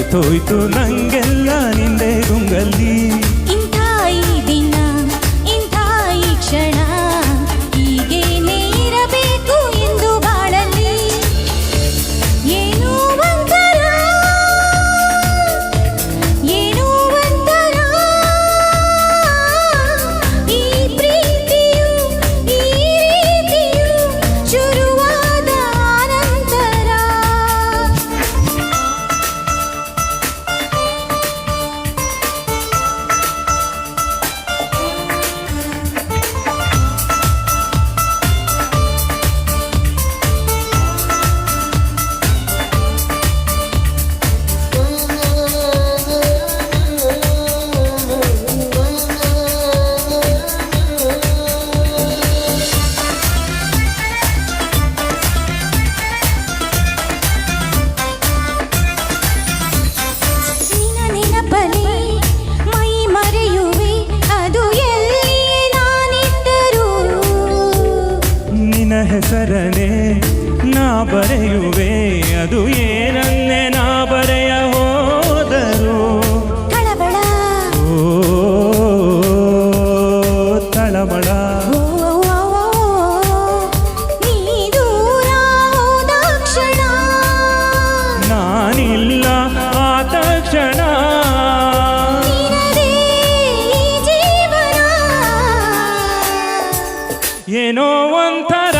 ಮರೆತೋಯ್ತು ನಂಗೆಲ್ಲ ನಿಂದೆ ಗುಂಗಲ್ಲಿ. ಇಂಥ ಈ ದಿನ ಇಂಥ ಈ ಕ್ಷಣ ಹೀಗೇನೇ ಇರಬೇಕು ಎಂದು ಬಾಳಲಿ. ಏನೋ ಒಂಥರ ಏನೋ ಒಂಥರ ಈ ಪ್ರೀತಿಯು ಈ ರೀತಿಯು ಶುರುವಾದ ನಂತರ. ನಿನ್ನ ನೆನಪಲ್ಲಿ ಮೈ ಮರೆಯುವೆ ಅದು ಎಲ್ಲಿ ನಾನಿದ್ದರೂ. ನಿನ್ನ ಹೆಸರನೆ ನಾ ಬರೆಯುವೆ ಅದು ಏನನ್ನೇ ನಾ ಬರೆಯ ಹೋದರು. ಕಳವಳ ಓ ತಳಮಳ ಓ, ಓ, ಓ, ನೀ ದೂರ ಹೋದ ಕ್ಷಣ ನಾನಿಲ್ಲ ಆ ತಕ್ಷಣ. ನಿನ್ನದೇ ಈ ಜೀವನ. ಏನೋ ಒಂಥರ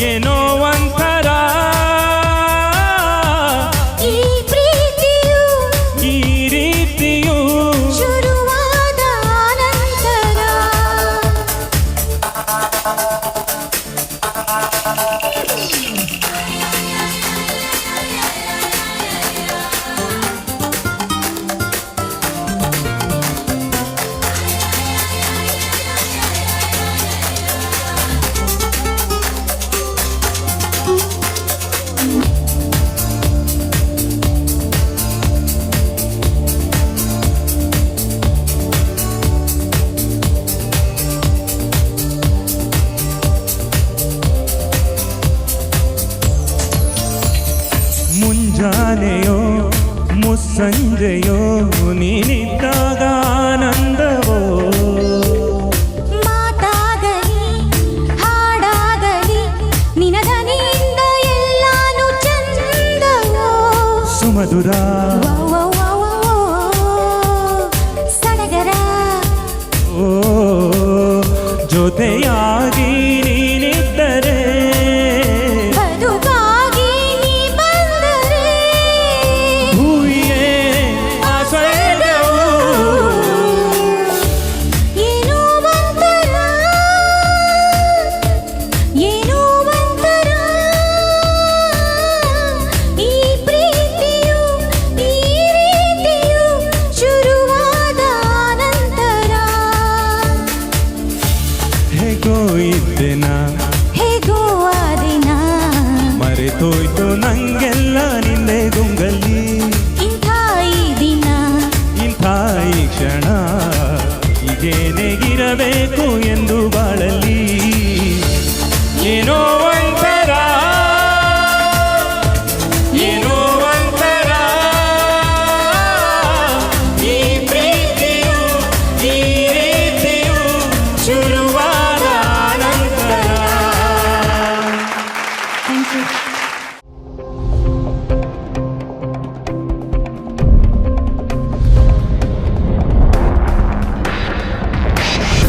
ಏನೋ ಒಂಥರ ಈ ಪ್ರೀತಿಯು ಈ ರೀತಿಯು ಶುರುವಾದ ನಂತರ. ಮುಂಜಾನೆಯೋ ಮುಸ್ಸಂಜೆಯೋ ನೀನಿದ್ದಾಗ ಆನಂದವೋ. ಮಾತಾಗಲಿ ಹಾಡಾಗಲಿ ನಿನ್ನ ದನಿಯಿಂದ ಎಲ್ಲಾನು ಚಂದವೋ. ಸುಮಧುರ ವೌ, ವೌ, ವೌ, ವೌ, ಸಡಗರ ಓ ಜೊತೆಯಾಗಿ ನೀನಿದ್ದರೆ ಬದುಕಾಗಿ ನೀ ಬಂದರೆ ಭೂಮಿಯೇ ಆ ಸ್ವರ್ಗವು. ಏನೋ ಒಂಥರ ಏನೋ ಒಂಥರ ಈ ಪ್ರೀತಿಯು ಈ ರೀತಿಯು ಶುರುವಾದ ನಂತರ. ಹೇಗೋ ಇದ್ದೆನ ಹೇಗೋ ಆ ದಿನ ಮರೆತೋಯ್ತು ನಂಗೆಲ್ಲ ನಿಂದೆ ಗುಂಗಲ್ಲಿ. ಇಂಥ ಈ ದಿನ ಇಂಥ ಈ ಕ್ಷಣ ಹೀಗೇನೆ ಇರಬೇಕು ಎಂದು ಬಾಳಲಿ. ಏನೋ